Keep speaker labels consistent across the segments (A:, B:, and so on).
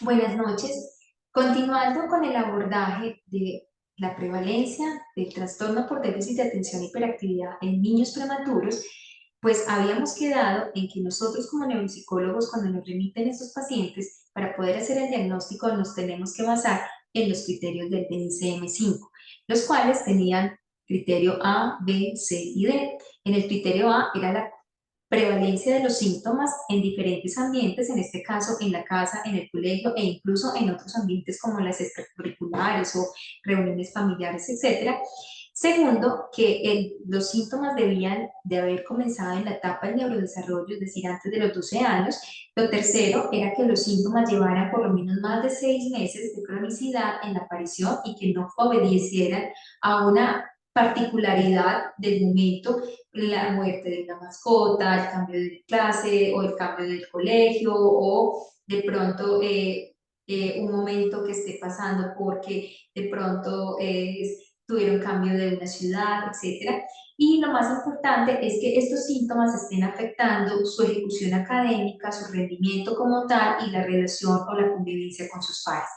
A: Buenas noches. Continuando con el abordaje de la prevalencia del trastorno por déficit de atención e hiperactividad en niños prematuros, pues habíamos quedado en que nosotros como neuropsicólogos, cuando nos remiten estos pacientes, para poder hacer el diagnóstico nos tenemos que basar en los criterios del DSM-5, los cuales tenían criterio A, B, C y D. En el criterio A era la prevalencia de los síntomas en diferentes ambientes, en este caso en la casa, en el colegio e incluso en otros ambientes como las extracurriculares o reuniones familiares, etcétera. Segundo, que los síntomas debían de haber comenzado en la etapa del neurodesarrollo, es decir, antes de los 12 años. Lo tercero era que los síntomas llevaran por lo menos más de 6 meses de cronicidad en la aparición y que no obedecieran a una particularidad del momento, la muerte de una mascota, el cambio de clase o el cambio del colegio o de pronto un momento que esté pasando porque de pronto tuvieron cambio de una ciudad, etcétera. Y lo más importante es que estos síntomas estén afectando su ejecución académica, su rendimiento como tal y la relación o la convivencia con sus pares.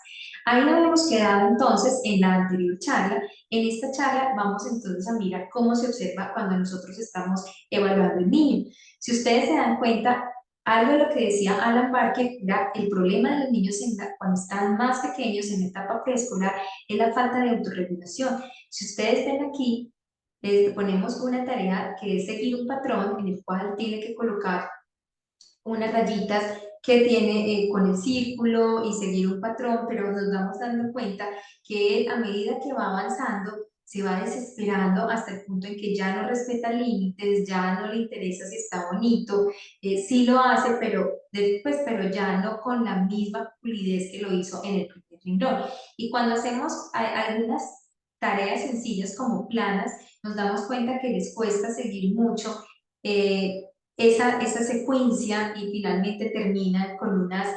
A: Ahí nos hemos quedado entonces en la anterior charla. En esta charla vamos entonces a mirar cómo se observa cuando nosotros estamos evaluando el niño. Si ustedes se dan cuenta, algo de lo que decía Alan Barker era el problema de los niños cuando están más pequeños en la etapa preescolar es la falta de autorregulación. Si ustedes ven aquí, ponemos una tarea que es seguir un patrón en el cual tiene que colocar unas rayitas que tiene con el círculo y seguir un patrón, pero nos vamos dando cuenta que él, a medida que va avanzando, se va desesperando hasta el punto en que ya no respeta límites, ya no le interesa si está bonito, sí lo hace, pero después, pero ya no con la misma fluidez que lo hizo en el primer renglón. Y cuando hacemos algunas tareas sencillas como planas, nos damos cuenta que les cuesta seguir mucho eh, esa secuencia y finalmente terminan con unas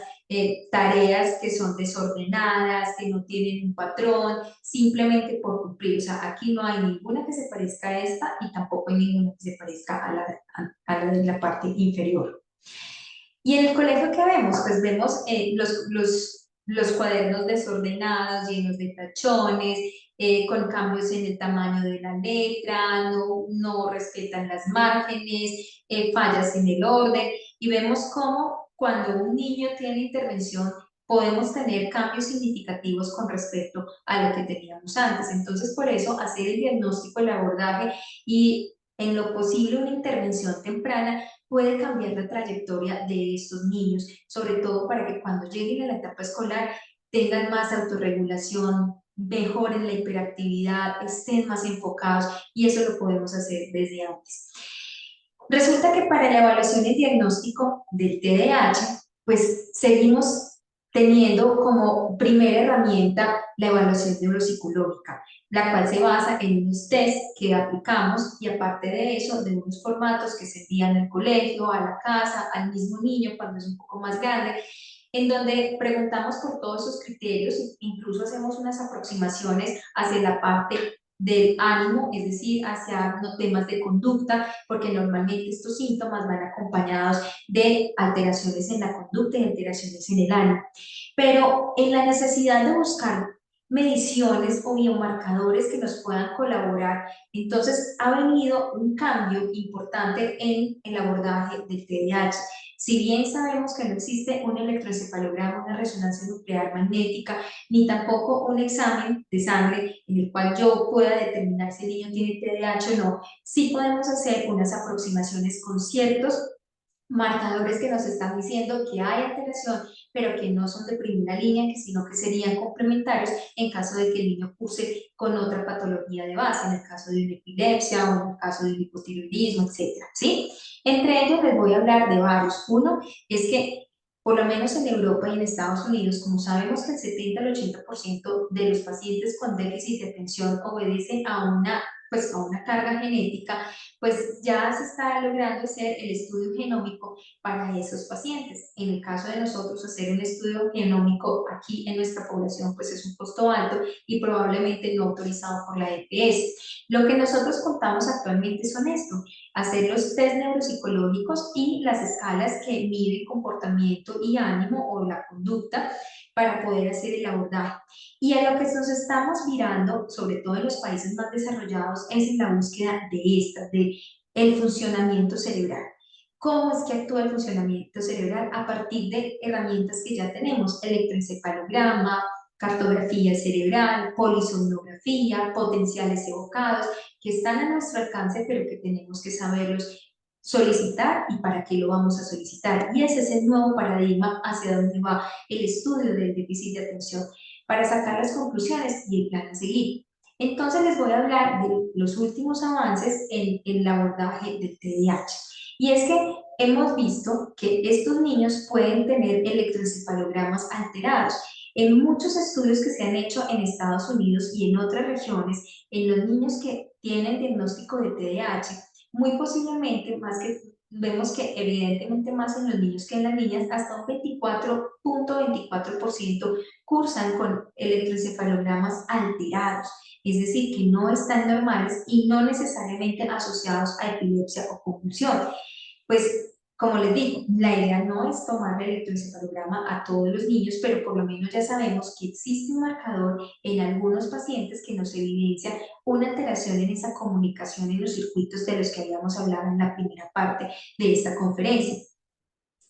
A: tareas que son desordenadas, que no tienen un patrón, simplemente por cumplir. O sea, aquí no hay ninguna que se parezca a esta y tampoco hay ninguna que se parezca a la de la parte inferior. Y en el colegio, ¿qué vemos? Pues vemos los cuadernos desordenados, llenos de tachones, con cambios en el tamaño de la letra, no respetan las márgenes, fallas en el orden, y vemos cómo cuando un niño tiene intervención podemos tener cambios significativos con respecto a lo que teníamos antes. Entonces, por eso, hacer el diagnóstico, el abordaje y en lo posible una intervención temprana puede cambiar la trayectoria de estos niños, sobre todo para que cuando lleguen a la etapa escolar tengan más autorregulación, mejoren la hiperactividad, estén más enfocados y eso lo podemos hacer desde antes. Resulta que para la evaluación y diagnóstico del TDAH, pues seguimos teniendo como primera herramienta la evaluación neuropsicológica, la cual se basa en unos test que aplicamos y aparte de eso, de unos formatos que se envían al colegio, a la casa, al mismo niño cuando es un poco más grande, en donde preguntamos por todos esos criterios e incluso hacemos unas aproximaciones hacia la parte del ánimo, es decir, hacia los temas de conducta, porque normalmente estos síntomas van acompañados de alteraciones en la conducta y alteraciones en el ánimo. Pero en la necesidad de buscar mediciones o biomarcadores que nos puedan colaborar, entonces ha venido un cambio importante en el abordaje del TDAH. Si bien sabemos que no existe un electroencefalograma, una resonancia nuclear magnética, ni tampoco un examen de sangre en el cual yo pueda determinar si el niño tiene TDAH o no, sí podemos hacer unas aproximaciones con ciertos marcadores que nos están diciendo que hay alteración, pero que no son de primera línea, sino que serían complementarios en caso de que el niño curse con otra patología de base, en el caso de una epilepsia o en el caso de un hipotiroidismo, etcétera, ¿sí? Entre ellos les voy a hablar de varios. Uno es que por lo menos en Europa y en Estados Unidos, como sabemos que el 70 al 80% de los pacientes con déficit de atención obedecen a una carga genética, pues ya se está logrando hacer el estudio genómico para esos pacientes. En el caso de nosotros, hacer un estudio genómico aquí en nuestra población, pues es un costo alto y probablemente no autorizado por la EPS. Lo que nosotros contamos actualmente son esto, hacer los test neuropsicológicos y las escalas que miden comportamiento y ánimo o la conducta para poder hacer el abordaje. Y a lo que nos estamos mirando, sobre todo en los países más desarrollados, es en la búsqueda de el funcionamiento cerebral. ¿Cómo es que actúa el funcionamiento cerebral? A partir de herramientas que ya tenemos: electroencefalograma, cartografía cerebral, polisomnografía, potenciales evocados, que están a nuestro alcance, pero que tenemos que saberlos solicitar y para qué lo vamos a solicitar. Y ese es el nuevo paradigma hacia donde va el estudio del déficit de atención, para sacar las conclusiones y el plan a seguir. Entonces les voy a hablar de los últimos avances en el abordaje del TDAH. Y es que hemos visto que estos niños pueden tener electroencefalogramas alterados. En muchos estudios que se han hecho en Estados Unidos y en otras regiones, en los niños que tienen diagnóstico de TDAH, muy posiblemente, más que vemos que evidentemente más en los niños que en las niñas, hasta un 24.24% cursan con electroencefalogramas alterados, es decir, que no están normales y no necesariamente asociados a epilepsia o convulsión. Pues, como les digo, la idea no es tomar el electroencefalograma a todos los niños, pero por lo menos ya sabemos que existe un marcador en algunos pacientes que nos evidencia una alteración en esa comunicación en los circuitos de los que habíamos hablado en la primera parte de esta conferencia.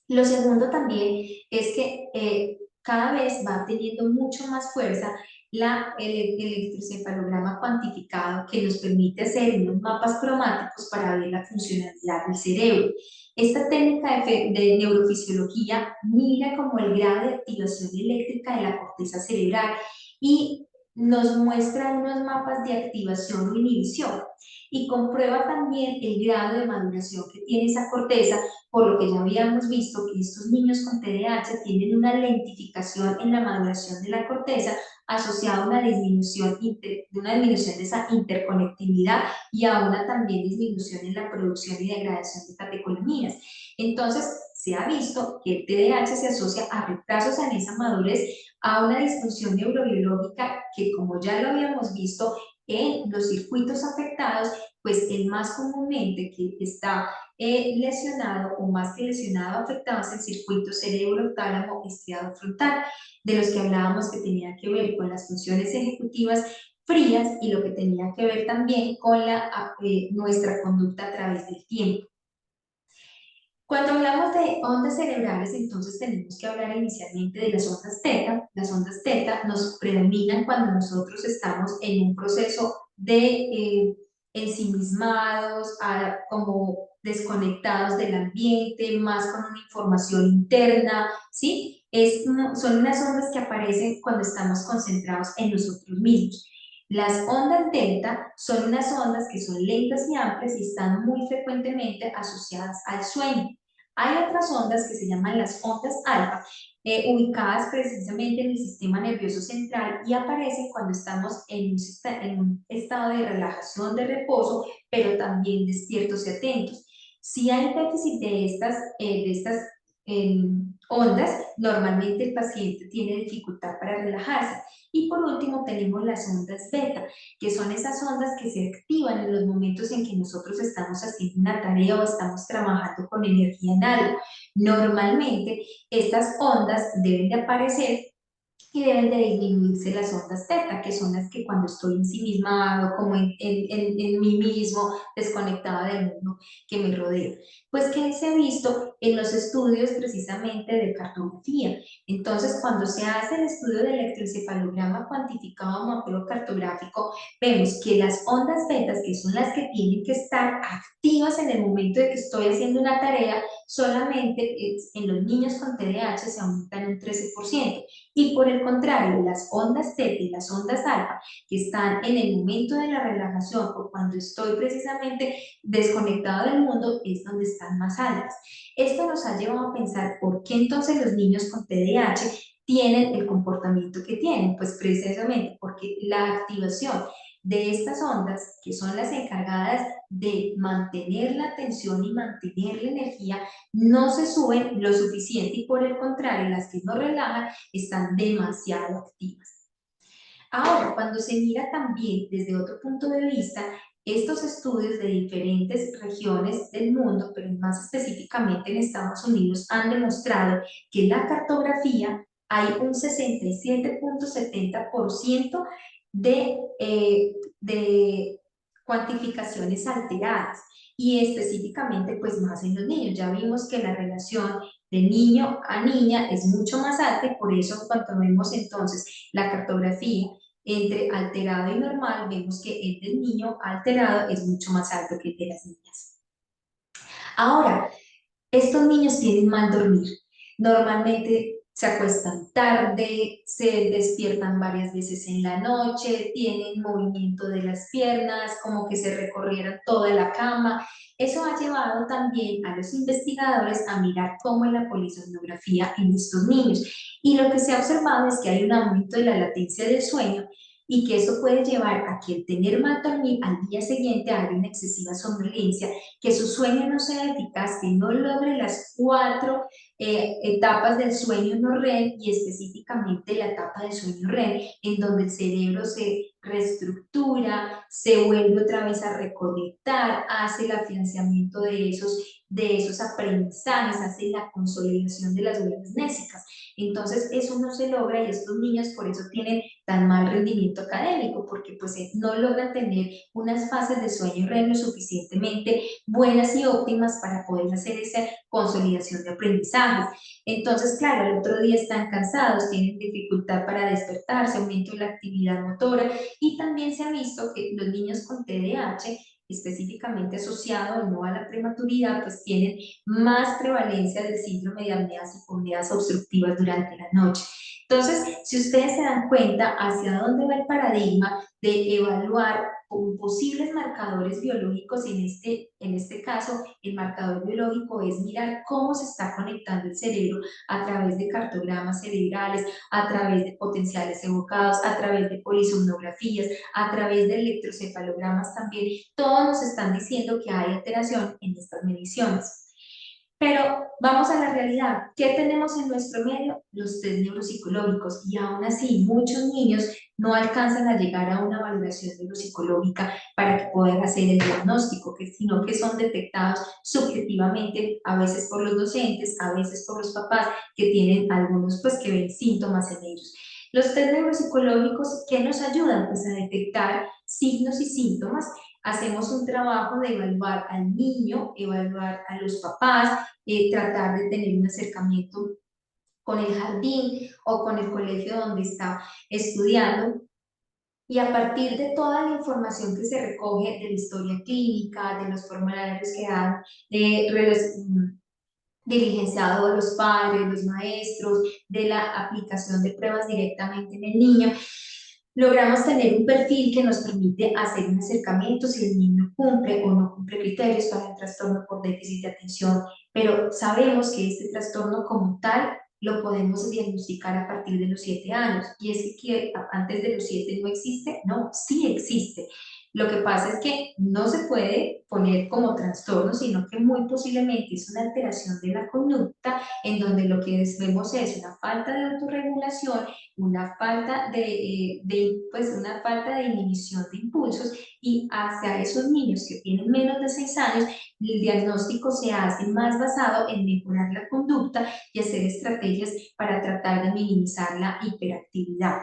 A: Lo segundo también es que cada vez va teniendo mucho más fuerza el electroencefalograma cuantificado, que nos permite hacer unos mapas cromáticos para ver la funcionalidad del cerebro. Esta técnica de neurofisiología mira como el grado de activación eléctrica de la corteza cerebral y nos muestra unos mapas de activación o inhibición, y comprueba también el grado de maduración que tiene esa corteza, por lo que ya habíamos visto que estos niños con TDAH tienen una lentificación en la maduración de la corteza, asociada a una disminución de esa interconectividad y a una también disminución en la producción y degradación de catecolaminas. Entonces, se ha visto que el TDAH se asocia a retrasos en esa madurez, a una disfunción neurobiológica que, como ya lo habíamos visto en los circuitos afectados, pues el más comúnmente que está lesionado, o más que lesionado, afectado, es el circuito cerebro-tálamo estriado frontal, de los que hablábamos, que tenía que ver con las funciones ejecutivas frías y lo que tenía que ver también con nuestra conducta a través del tiempo. Cuando hablamos de ondas cerebrales, entonces tenemos que hablar inicialmente de las ondas teta. Las ondas teta nos predominan cuando nosotros estamos en un proceso de ensimismados, como desconectados del ambiente, más con una información interna, ¿sí? Son unas ondas que aparecen cuando estamos concentrados en nosotros mismos. Las ondas delta son unas ondas que son lentas y amplias y están muy frecuentemente asociadas al sueño. Hay otras ondas que se llaman las ondas alfa, ubicadas precisamente en el sistema nervioso central, y aparecen cuando estamos en un estado de relajación, de reposo, pero también despiertos y atentos. Si hay déficit de estas ondas, normalmente el paciente tiene dificultad para relajarse. Y por último tenemos las ondas beta, que son esas ondas que se activan en los momentos en que nosotros estamos haciendo una tarea o estamos trabajando con energía en algo. Normalmente estas ondas deben de aparecer y deben de disminuirse las ondas teta, que son las que cuando estoy ensimismado, como en mí mismo, desconectada del mundo que me rodea. Pues que se ha visto en los estudios precisamente de cartografía. Entonces, cuando se hace el estudio del electroencefalograma cuantificado o mapeo cartográfico, vemos que las ondas betas, que son las que tienen que estar activas en el momento de que estoy haciendo una tarea, solamente en los niños con TDAH se aumentan un 13%. Y por el contrario, las ondas teta y las ondas alfa, que están en el momento de la relajación o cuando estoy precisamente desconectado del mundo, es donde están más altas. Esto nos ha llevado a pensar por qué entonces los niños con TDAH tienen el comportamiento que tienen. Pues precisamente porque la activación de estas ondas, que son las encargadas de mantener la atención y mantener la energía, no se suben lo suficiente, y por el contrario, las que nos relajan están demasiado activas. Ahora, cuando se mira también desde otro punto de vista, estos estudios de diferentes regiones del mundo, pero más específicamente en Estados Unidos, han demostrado que la cartografía hay un 67,70% de cuantificaciones alteradas y específicamente pues más en los niños. Ya vimos que la relación de niño a niña es mucho más alta y por eso cuando vemos entonces la cartografía entre alterado y normal, vemos que el del niño alterado es mucho más alto que el de las niñas. Ahora, estos niños tienen mal dormir. Normalmente se acuestan tarde, se despiertan varias veces en la noche, tienen movimiento de las piernas, como que se recorrieran toda la cama. Eso ha llevado también a los investigadores a mirar cómo es la polisomnografía en estos niños. Y lo que se ha observado es que hay un aumento de la latencia del sueño y que eso puede llevar a que el tener mal dormir al día siguiente haya una excesiva somnolencia, que su sueño no sea eficaz, que no logre las 4 etapas del sueño no REM y específicamente la etapa del sueño REM, en donde el cerebro se reestructura, se vuelve otra vez a reconectar, hace el afianzamiento de esos aprendizajes, hace la consolidación de las huellas nésicas. Entonces eso no se logra y estos niños por eso tienen tan mal rendimiento académico, porque pues no logran tener unas fases de sueño REM lo suficientemente buenas y óptimas para poder hacer esa consolidación de aprendizajes. Entonces, claro, el otro día están cansados, tienen dificultad para despertarse, aumento de la actividad motora y también se ha visto que los niños con TDAH específicamente asociado o no a la prematuridad, pues tienen más prevalencia del síndrome de apneas y apneas obstructivas durante la noche. Entonces, si ustedes se dan cuenta hacia dónde va el paradigma de evaluar con posibles marcadores biológicos, en este caso, el marcador biológico es mirar cómo se está conectando el cerebro a través de cartogramas cerebrales, a través de potenciales evocados, a través de polisomnografías, a través de electrocefalogramas también. Todos nos están diciendo que hay alteración en estas mediciones. Pero vamos a la realidad. ¿Qué tenemos en nuestro medio? Los test neuropsicológicos. Y aún así, muchos niños no alcanzan a llegar a una valoración neuropsicológica para que puedan hacer el diagnóstico, sino que son detectados subjetivamente, a veces por los docentes, a veces por los papás, que tienen algunos, pues, que ven síntomas en ellos. Los test neuropsicológicos, ¿qué nos ayudan? Pues a detectar signos y síntomas. Hacemos un trabajo de evaluar al niño, evaluar a los papás, tratar de tener un acercamiento con el jardín o con el colegio donde está estudiando. Y a partir de toda la información que se recoge de la historia clínica, de los formularios que han diligenciado los padres, los maestros, de la aplicación de pruebas directamente en el niño, logramos tener un perfil que nos permite hacer un acercamiento si el niño cumple o no cumple criterios para el trastorno por déficit de atención, pero sabemos que este trastorno como tal lo podemos diagnosticar a partir de los 7 años. Y es que antes de los 7 no existe, no, sí existe. Lo que pasa es que no se puede poner como trastorno, sino que muy posiblemente es una alteración de la conducta en donde lo que vemos es una falta de autorregulación, una falta de inhibición de impulsos y hacia esos niños que tienen menos de 6 años, el diagnóstico se hace más basado en mejorar la conducta y hacer estrategias para tratar de minimizar la hiperactividad.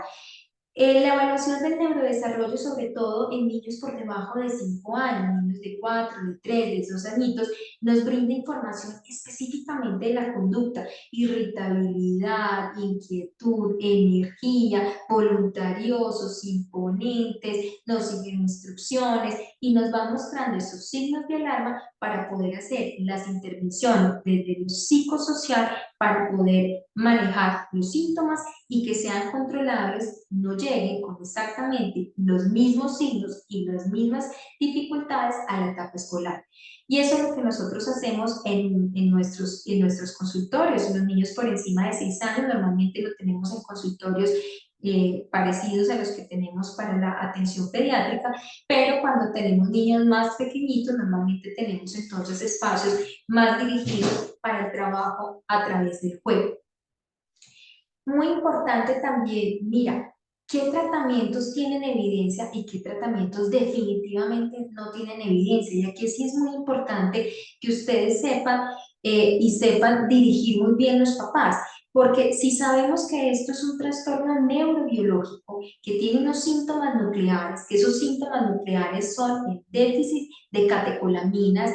A: La evaluación del neurodesarrollo, sobre todo en niños por debajo de 5 años, niños de 4, de 3, de 2 añitos, nos brinda información específicamente de la conducta, irritabilidad, inquietud, energía, voluntariosos, imponentes, nos siguen instrucciones y nos va mostrando esos signos de alarma para poder hacer las intervenciones desde lo psicosocial para poder manejar los síntomas y que sean controlables, no lleguen con exactamente los mismos signos y las mismas dificultades a la etapa escolar. Y eso es lo que nosotros hacemos en nuestros consultorios. Los niños por encima de 6 años normalmente lo tenemos en consultorios parecidos a los que tenemos para la atención pediátrica, pero cuando tenemos niños más pequeñitos, normalmente tenemos entonces espacios más dirigidos para el trabajo a través del juego. Muy importante también, mira, qué tratamientos tienen evidencia y qué tratamientos definitivamente no tienen evidencia. Y aquí sí es muy importante que ustedes sepan y sepan dirigir muy bien los papás. Porque si sabemos que esto es un trastorno neurobiológico que tiene unos síntomas nucleares, que esos síntomas nucleares son el déficit de catecolaminas,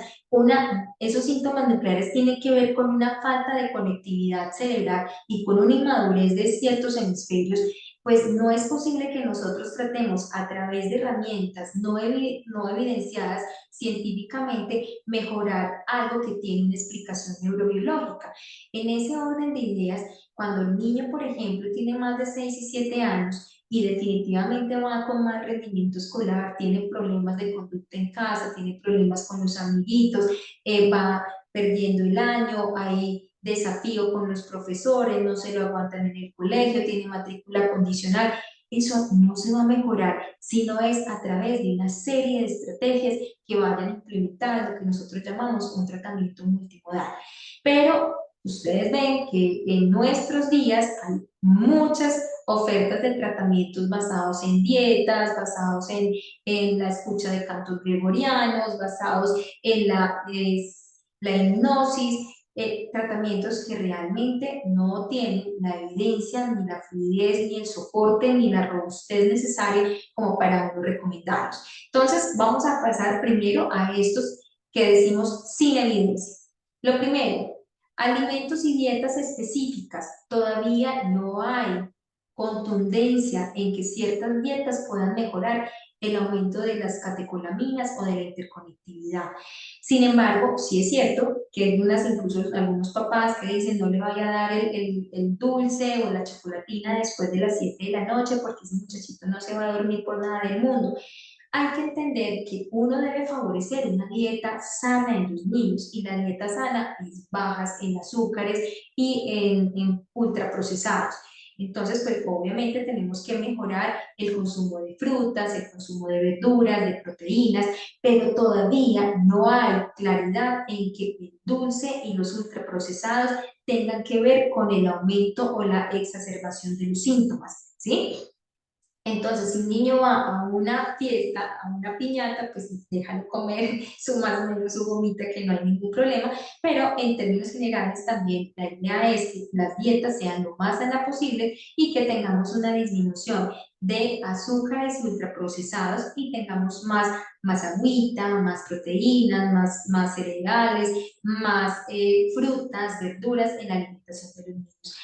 A: esos síntomas nucleares tienen que ver con una falta de conectividad cerebral y con una inmadurez de ciertos hemisferios, pues no es posible que nosotros tratemos a través de herramientas no evidenciadas científicamente mejorar algo que tiene una explicación neurobiológica. En ese orden de ideas, cuando el niño, por ejemplo, tiene más de 6 y 7 años y definitivamente va con mal rendimiento escolar, tiene problemas de conducta en casa, tiene problemas con los amiguitos, va perdiendo el año, hay desafío con los profesores, no se lo aguantan en el colegio, tiene matrícula condicional. Eso no se va a mejorar si no es a través de una serie de estrategias que vayan implementando lo que nosotros llamamos un tratamiento multimodal. Pero ustedes ven que en nuestros días hay muchas ofertas de tratamientos basados en dietas, basados en la escucha de cantos gregorianos, basados en la hipnosis, tratamientos que realmente no tienen la evidencia, ni la fluidez, ni el soporte, ni la robustez necesaria como para uno recomendarlos. Entonces, vamos a pasar primero a estos que decimos sin evidencia. Lo primero, alimentos y dietas específicas. Todavía no hay contundencia en que ciertas dietas puedan mejorar el aumento de las catecolaminas o de la interconectividad. Sin embargo, sí es cierto que hay incluso algunos papás que dicen no le vaya a dar el dulce o la chocolatina después de las 7 de la noche porque ese muchachito no se va a dormir por nada del mundo. Hay que entender que uno debe favorecer una dieta sana en los niños y la dieta sana es bajas en azúcares y en ultraprocesados. Entonces, pues obviamente tenemos que mejorar el consumo de frutas, el consumo de verduras, de proteínas, pero todavía no hay claridad en que el dulce y los ultraprocesados tengan que ver con el aumento o la exacerbación de los síntomas, ¿sí? Entonces, si un niño va a una fiesta, a una piñata, pues déjalo comer su más o menos su gomita, que no hay ningún problema, pero en términos generales también la idea es que las dietas sean lo más sana posible y que tengamos una disminución de azúcares ultraprocesados y tengamos más agüita, más proteínas, más cereales, más frutas, verduras en la alimentación de los niños.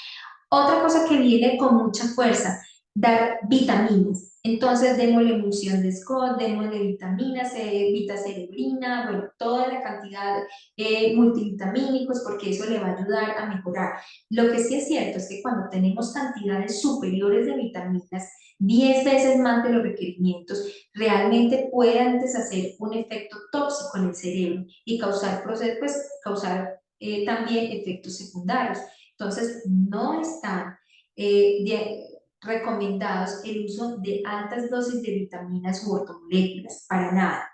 A: Otra cosa que viene con mucha fuerza, dar vitaminas. Entonces, démosle emulsión de Scott, démosle vitaminas, vitacerebrina, bueno, toda la cantidad multivitamínicos, porque eso le va a ayudar a mejorar. Lo que sí es cierto es que cuando tenemos cantidades superiores de vitaminas, 10 veces más de los requerimientos, realmente pueden deshacer un efecto tóxico en el cerebro y causar, pues, causar también efectos secundarios. Entonces, no están recomendados el uso de altas dosis de vitaminas u ortomoléculas, para nada.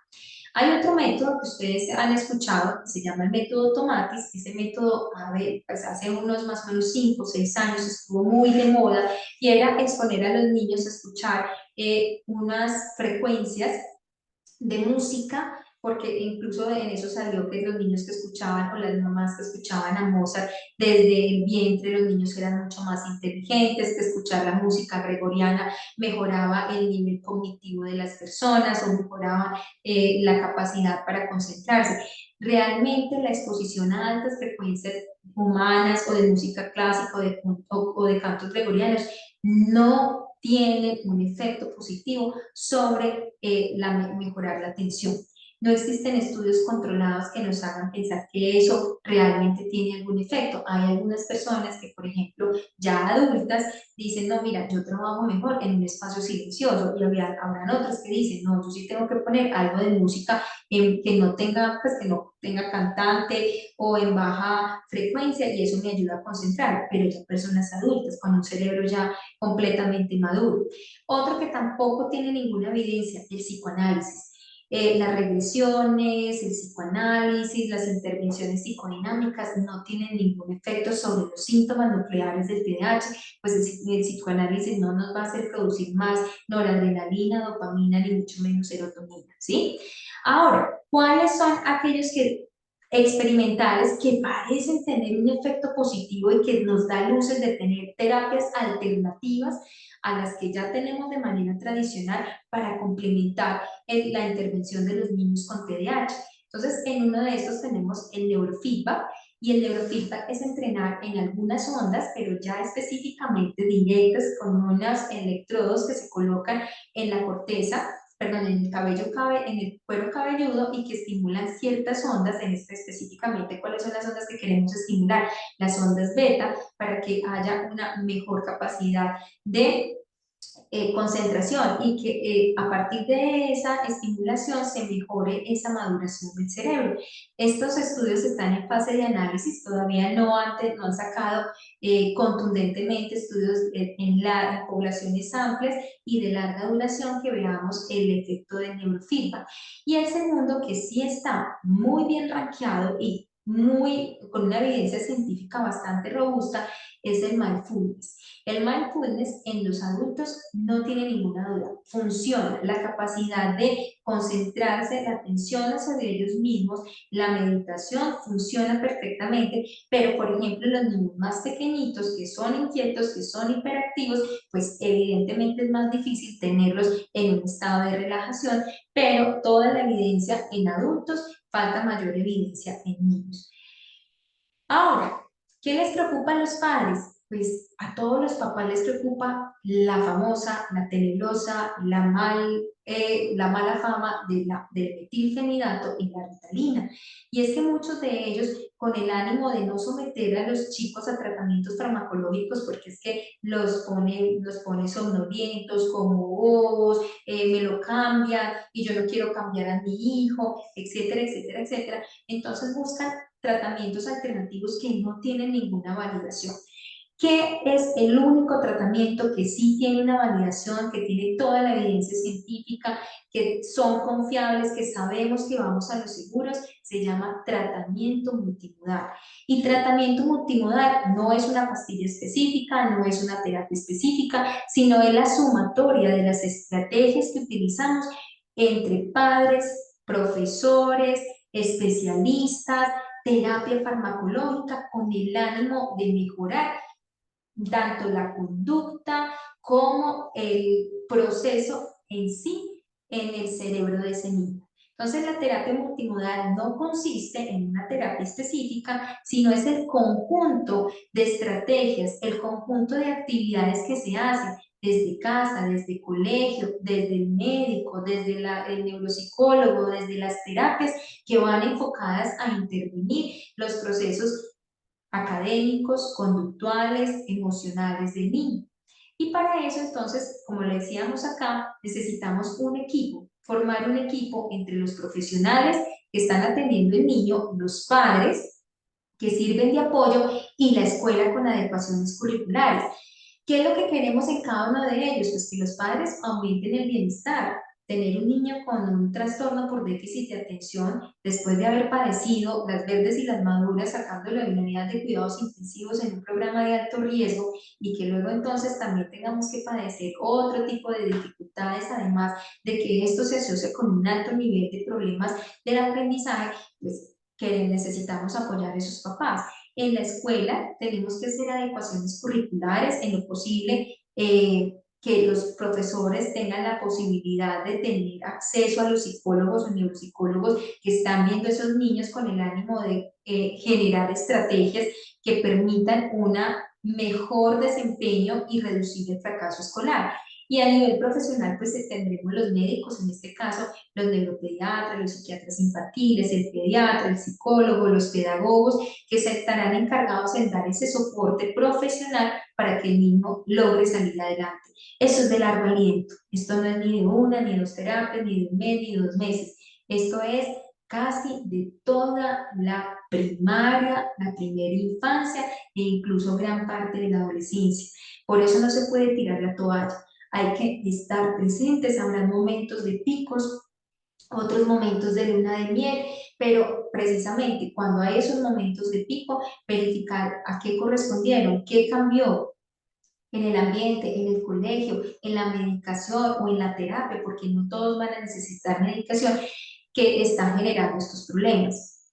A: Hay otro método que ustedes han escuchado, que se llama el método Tomatis. Ese método, a ver, pues hace unos más o menos 5 o 6 años estuvo muy de moda y era exponer a los niños a escuchar unas frecuencias de música, porque incluso en eso salió que los niños que escuchaban o las mamás que escuchaban a Mozart desde el vientre, los niños eran mucho más inteligentes, que escuchar la música gregoriana mejoraba el nivel cognitivo de las personas o mejoraba la capacidad para concentrarse. Realmente la exposición a altas frecuencias humanas o de música clásica o de cantos gregorianos no tiene un efecto positivo sobre mejorar la atención. No existen estudios controlados que nos hagan pensar que eso realmente tiene algún efecto. Hay algunas personas que, por ejemplo, ya adultas, dicen, no, mira, yo trabajo mejor en un espacio silencioso, y habrán otras que dicen, no, yo sí tengo que poner algo de música que no tenga, pues, que no tenga cantante o en baja frecuencia, y eso me ayuda a concentrar, pero ya personas adultas con un cerebro ya completamente maduro. Otro que tampoco tiene ninguna evidencia, el psicoanálisis. Las regresiones, el psicoanálisis, las intervenciones psicodinámicas no tienen ningún efecto sobre los síntomas nucleares del TDAH, pues el psicoanálisis no nos va a hacer producir más noradrenalina, dopamina, ni mucho menos serotonina, ¿sí? Ahora, ¿cuáles son aquellos que experimentales que parecen tener un efecto positivo y que nos da luces de tener terapias alternativas a las que ya tenemos de manera tradicional para complementar la intervención de los niños con TDAH. Entonces, en uno de estos tenemos el neurofeedback, y el neurofeedback es entrenar en algunas ondas, pero ya específicamente directas con unos electrodos que se colocan en la corteza, perdón, en el en el cuero cabelludo, y que estimulan ciertas ondas, en este específicamente cuáles son las ondas que queremos estimular, las ondas beta, para que haya una mejor capacidad de concentración, y que a partir de esa estimulación se mejore esa maduración del cerebro. Estos estudios están en fase de análisis, todavía no han sacado contundentemente estudios en poblaciones amplias y de larga duración que veamos el efecto del neurofeedback. Y el segundo, que sí está muy bien rankeado y con una evidencia científica bastante robusta, es el mindfulness. El mindfulness en los adultos no tiene ninguna duda, funciona. La capacidad de concentrarse, la atención hacia ellos mismos, la meditación funciona perfectamente, pero por ejemplo los niños más pequeñitos que son inquietos, que son hiperactivos, pues evidentemente es más difícil tenerlos en un estado de relajación, pero toda la evidencia en adultos, falta mayor evidencia en niños. Ahora, ¿qué les preocupa a los padres? Pues a todos los papás les preocupa la famosa, la tenebrosa, la mala fama del metilfenidato y la Ritalina. Y es que muchos de ellos, con el ánimo de no someter a los chicos a tratamientos farmacológicos, porque es que los pone somnolientos, como bobos, me lo cambian y yo no quiero cambiar a mi hijo, etcétera, etcétera, etcétera. Entonces buscan tratamientos alternativos que no tienen ninguna validación. ¿Qué es el único tratamiento que sí tiene una validación, que tiene toda la evidencia científica, que son confiables, que sabemos que vamos a los seguros? Se llama tratamiento multimodal. Y tratamiento multimodal no es una pastilla específica, no es una terapia específica, sino es la sumatoria de las estrategias que utilizamos entre padres, profesores, especialistas, terapia farmacológica, con el ánimo de mejorar tanto la conducta como el proceso en sí en el cerebro de ese niño. Entonces, la terapia multimodal no consiste en una terapia específica, sino es el conjunto de estrategias, el conjunto de actividades que se hacen desde casa, desde colegio, desde el médico, desde el neuropsicólogo, desde las terapias que van enfocadas a intervenir los procesos académicos, conductuales, emocionales del niño. Y para eso, entonces, como le decíamos acá, necesitamos un equipo, formar un equipo entre los profesionales que están atendiendo al niño, los padres que sirven de apoyo y la escuela con adecuaciones curriculares. ¿Qué es lo que queremos en cada uno de ellos? Pues que los padres aumenten el bienestar. Tener un niño con un trastorno por déficit de atención, después de haber padecido las verdes y las maduras, sacándolo de una unidad de cuidados intensivos en un programa de alto riesgo, y que luego entonces también tengamos que padecer otro tipo de dificultades, además de que esto se asocia con un alto nivel de problemas del aprendizaje, pues que necesitamos apoyar a esos papás. En la escuela tenemos que hacer adecuaciones curriculares en lo posible, que los profesores tengan la posibilidad de tener acceso a los psicólogos o neuropsicólogos que están viendo a esos niños, con el ánimo de generar estrategias que permitan un mejor desempeño y reducir el fracaso escolar. Y a nivel profesional, pues tendremos los médicos, en este caso los neuropediatras, los psiquiatras infantiles, el pediatra, el psicólogo, los pedagogos, que se estarán encargados en dar ese soporte profesional para que el niño logre salir adelante. Eso es de largo aliento. Esto no es ni de una, ni de dos terapias, ni de un mes, ni de 2 meses. Esto es casi de toda la primaria, la primera infancia e incluso gran parte de la adolescencia. Por eso no se puede tirar la toalla. Hay que estar presentes, habrá momentos de picos, otros momentos de luna de miel, pero precisamente cuando hay esos momentos de pico, verificar a qué correspondieron, qué cambió en el ambiente, en el colegio, en la medicación o en la terapia, porque no todos van a necesitar medicación, que están generando estos problemas.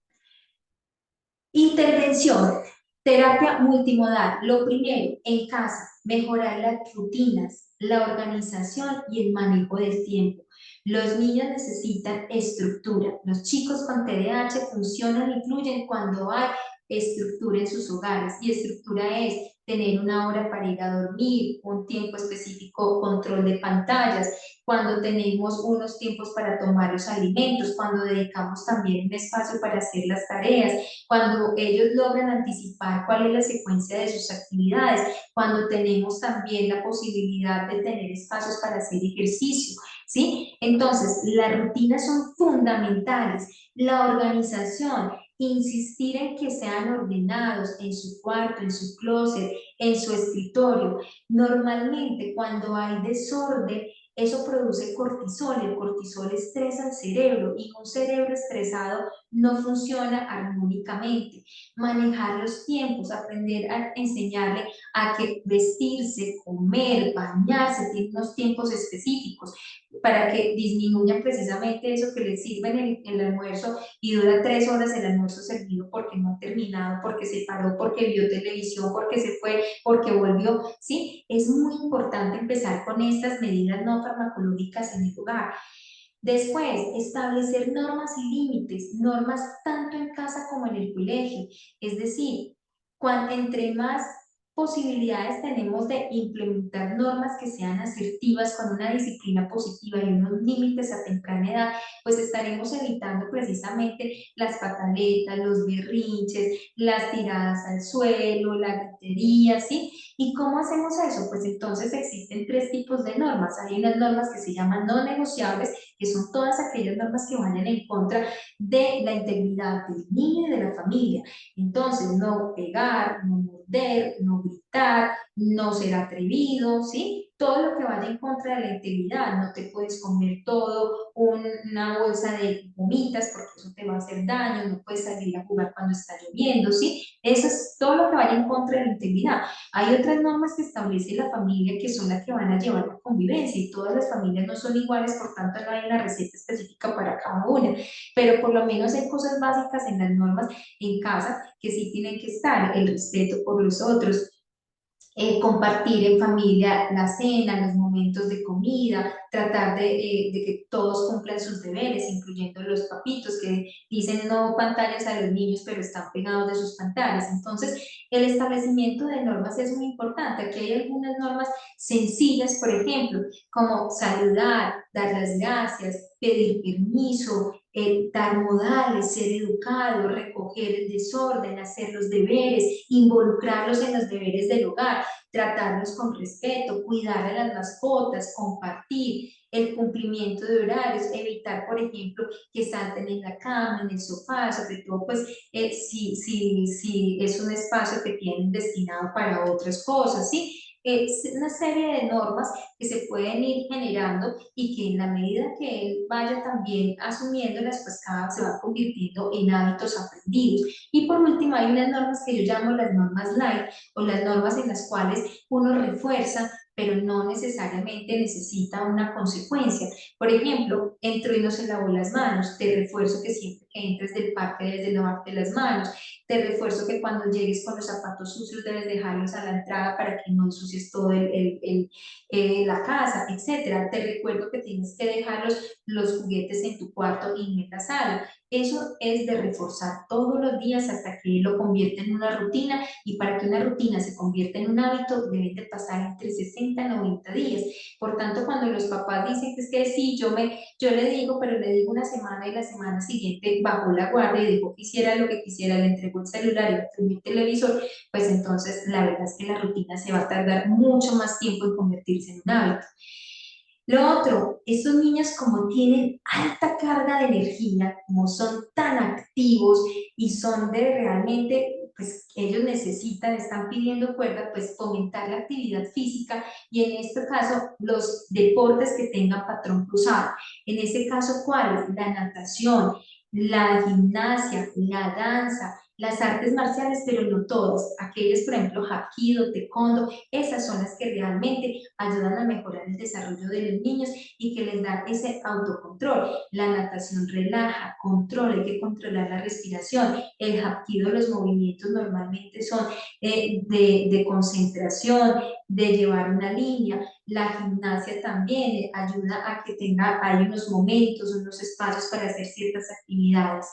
A: Intervención, terapia multimodal. Lo primero, en casa, mejorar las rutinas, la organización y el manejo del tiempo. Los niños necesitan estructura. Los chicos con TDAH funcionan y fluyen cuando hay estructura en sus hogares. Y estructura es tener una hora para ir a dormir, un tiempo específico, control de pantallas, cuando tenemos unos tiempos para tomar los alimentos, cuando dedicamos también un espacio para hacer las tareas, cuando ellos logran anticipar cuál es la secuencia de sus actividades, cuando tenemos también la posibilidad de tener espacios para hacer ejercicio, ¿sí? Entonces, las rutinas son fundamentales, la organización, insistir en que sean ordenados en su cuarto, en su closet, en su escritorio. Normalmente, cuando hay desorden, eso produce cortisol, el cortisol estresa al cerebro y un cerebro estresado no funciona armónicamente. Manejar los tiempos, aprender a enseñarle a que vestirse, comer, bañarse, tiene unos tiempos específicos para que disminuyan precisamente eso que les sirve en el almuerzo y dura 3 horas el almuerzo servido porque no ha terminado, porque se paró, porque vio televisión, porque se fue, porque volvió, ¿sí? Es muy importante empezar con estas medidas no farmacológicas en el hogar. Después, establecer normas y límites, normas tanto en casa como en el colegio. Es decir, entre más posibilidades tenemos de implementar normas que sean asertivas con una disciplina positiva y unos límites a temprana edad, pues estaremos evitando precisamente las pataletas, los berrinches, las tiradas al suelo, la gritería, ¿sí? ¿Y cómo hacemos eso? Pues entonces existen tres tipos de normas. Hay unas normas que se llaman no negociables, que son todas aquellas normas que vayan en contra de la integridad del niño y de la familia. Entonces, no pegar, no morder, no gritar, no ser atrevido, ¿sí? Todo lo que vaya en contra de la integridad, no te puedes comer todo, una bolsa de gomitas porque eso te va a hacer daño, no puedes salir a jugar cuando está lloviendo, ¿sí? Eso es todo lo que vaya en contra de la integridad. Hay otras normas que establece la familia que son las que van a llevar la convivencia y todas las familias no son iguales, por tanto no hay una receta específica para cada una, pero por lo menos hay cosas básicas en las normas en casa que sí tienen que estar, el respeto por los otros, compartir en familia la cena, los momentos de comida, tratar de que todos cumplan sus deberes, incluyendo los papitos que dicen no pantallas a los niños, pero están pegados de sus pantallas. Entonces, el establecimiento de normas es muy importante. Aquí hay algunas normas sencillas, por ejemplo, como saludar, dar las gracias, pedir permiso, dar modales, ser educado, recoger el desorden, hacer los deberes, involucrarlos en los deberes del hogar, tratarlos con respeto, cuidar a las mascotas, compartir, el cumplimiento de horarios, evitar, por ejemplo, que salten en la cama, en el sofá, sobre todo, pues, si es un espacio que tienen destinado para otras cosas, ¿sí? Es una serie de normas que se pueden ir generando y que en la medida que él vaya también asumiéndolas, pues cada vez se va convirtiendo en hábitos aprendidos. Y por último, hay unas normas que yo llamo las normas light o las normas en las cuales uno refuerza, pero no necesariamente necesita una consecuencia. Por ejemplo, entro y no se lavó las manos, te refuerzo que siempre que entres del parque debes de lavarte las manos, te refuerzo que cuando llegues con los zapatos sucios debes dejarlos a la entrada para que no ensucies todo la casa, etcétera. Te recuerdo que tienes que dejar los juguetes en tu cuarto y en la sala. Eso es de reforzar todos los días hasta que lo convierte en una rutina y para que una rutina se convierta en un hábito deben de pasar entre 60 y 90 días. Por tanto, cuando los papás dicen que es que sí, yo le digo, pero le digo una semana y la semana siguiente bajó la guardia y dejó que hiciera lo que quisiera, le entregó el celular y le entregó el televisor, pues entonces la verdad es que la rutina se va a tardar mucho más tiempo en convertirse en un hábito. Lo otro, estos niños como tienen alta carga de energía, como son tan activos y son de realmente, pues ellos necesitan, están pidiendo cuerda, pues fomentar la actividad física y en este caso los deportes que tengan patrón cruzado. En este caso, ¿cuáles? La natación, la gimnasia, la danza, las artes marciales, pero no todas. Aquellas, por ejemplo, Hapkido, Taekwondo, esas son las que realmente ayudan a mejorar el desarrollo de los niños y que les dan ese autocontrol. La natación relaja, controla, hay que controlar la respiración. El Hapkido, los movimientos normalmente son de concentración, de llevar una línea. La gimnasia también ayuda a que hay unos momentos, unos espacios para hacer ciertas actividades.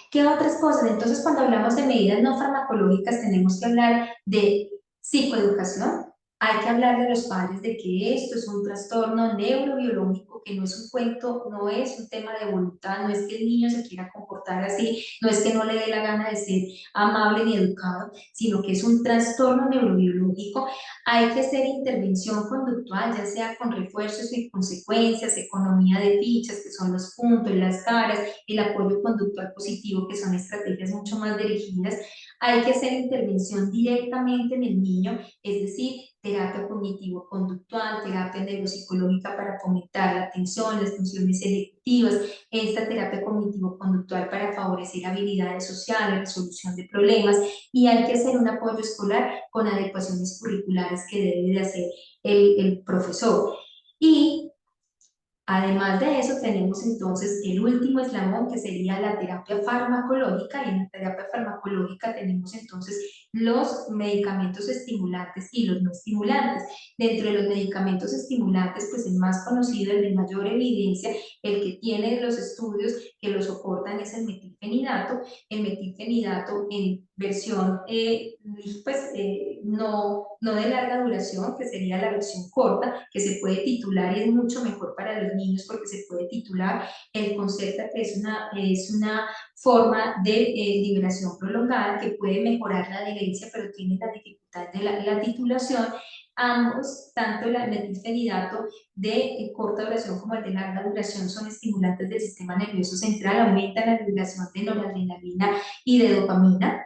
A: ¿Qué otras cosas? Entonces, cuando hablamos de medidas no farmacológicas, tenemos que hablar de psicoeducación. Hay que hablar de los padres de que esto es un trastorno neurobiológico, que no es un cuento, no es un tema de voluntad, no es que el niño se quiera comportar así, no es que no le dé la gana de ser amable ni educado, sino que es un trastorno neurobiológico. Hay que hacer intervención conductual, ya sea con refuerzos y consecuencias, economía de fichas, que son los puntos, las caras, el apoyo conductual positivo, que son estrategias mucho más dirigidas. Hay que hacer intervención directamente en el niño, es decir, terapia cognitivo-conductual, terapia neuropsicológica para fomentar la atención, las funciones ejecutivas, esta terapia cognitivo-conductual para favorecer habilidades sociales, resolución de problemas, y hay que hacer un apoyo escolar con adecuaciones curriculares que debe de hacer el profesor. Y además de eso, tenemos entonces el último eslabón, que sería la terapia farmacológica, y en la terapia farmacológica tenemos entonces los medicamentos estimulantes y los no estimulantes. Dentro de los medicamentos estimulantes, pues el más conocido, el de mayor evidencia, el que tiene los estudios que lo soportan, es el metilfenidato. El metilfenidato en versión no de larga duración, que sería la versión corta, que se puede titular y es mucho mejor para los niños porque se puede titular el concepto, que es una forma de liberación prolongada que puede mejorar la adherencia, pero tiene la dificultad de la titulación. Ambos, tanto el metilfenidato de corta duración como el de larga duración, son estimulantes del sistema nervioso central, aumentan la liberación de noradrenalina y de dopamina,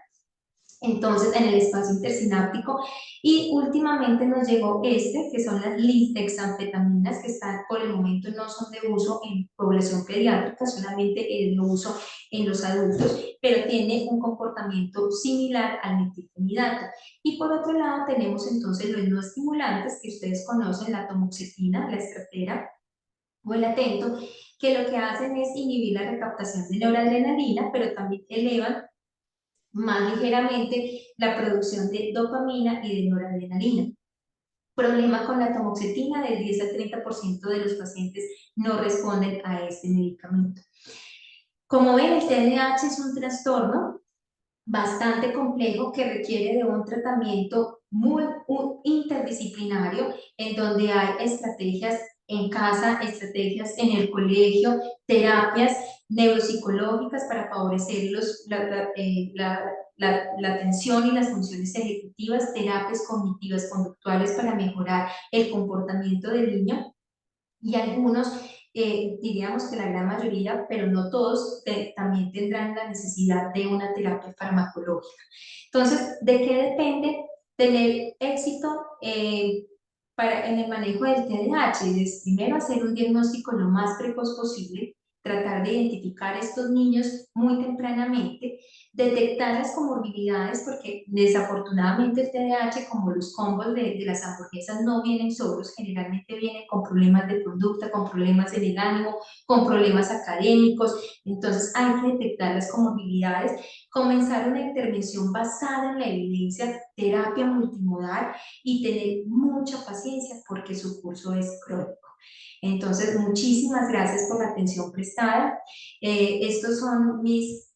A: entonces en el espacio intersináptico. Y últimamente nos llegó que son las lisdexanfetaminas, que están por el momento no son de uso en población pediátrica, solamente es de uso en los adultos, pero tiene un comportamiento similar al metilfenidato. Y por otro lado tenemos entonces los no estimulantes, que ustedes conocen, la tamoxetina, la estratera o el atento, que lo que hacen es inhibir la recaptación de noradrenalina, pero también elevan más ligeramente la producción de dopamina y de noradrenalina. Problema con la tamoxetina: del 10 al 30% de los pacientes no responden a este medicamento. Como ven, el TDAH es un trastorno bastante complejo que requiere de un tratamiento muy interdisciplinario, en donde hay estrategias en casa, estrategias en el colegio, terapias neuropsicológicas para favorecer la atención y las funciones ejecutivas, terapias cognitivas conductuales para mejorar el comportamiento del niño, y algunos, diríamos que la gran mayoría, pero no todos, también tendrán la necesidad de una terapia farmacológica. Entonces, ¿de qué depende tener éxito en el manejo del TDAH? Es primero hacer un diagnóstico lo más precoz posible, tratar de identificar a estos niños muy tempranamente, detectar las comorbilidades, porque desafortunadamente el TDAH, como los combos de las hamburguesas, no vienen solos, generalmente vienen con problemas de conducta, con problemas en el ánimo, con problemas académicos. Entonces hay que detectar las comorbilidades, comenzar una intervención basada en la evidencia, terapia multimodal, y tener mucha paciencia porque su curso es crónico. Entonces, muchísimas gracias por la atención prestada. Estos son mis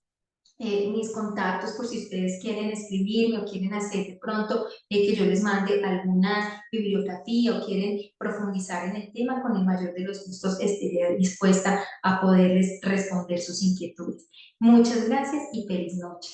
A: contactos, por si ustedes quieren escribirme o quieren hacer de pronto que yo les mande alguna bibliografía o quieren profundizar en el tema. Con el mayor de los gustos estaré dispuesta a poderles responder sus inquietudes. Muchas gracias y feliz noche.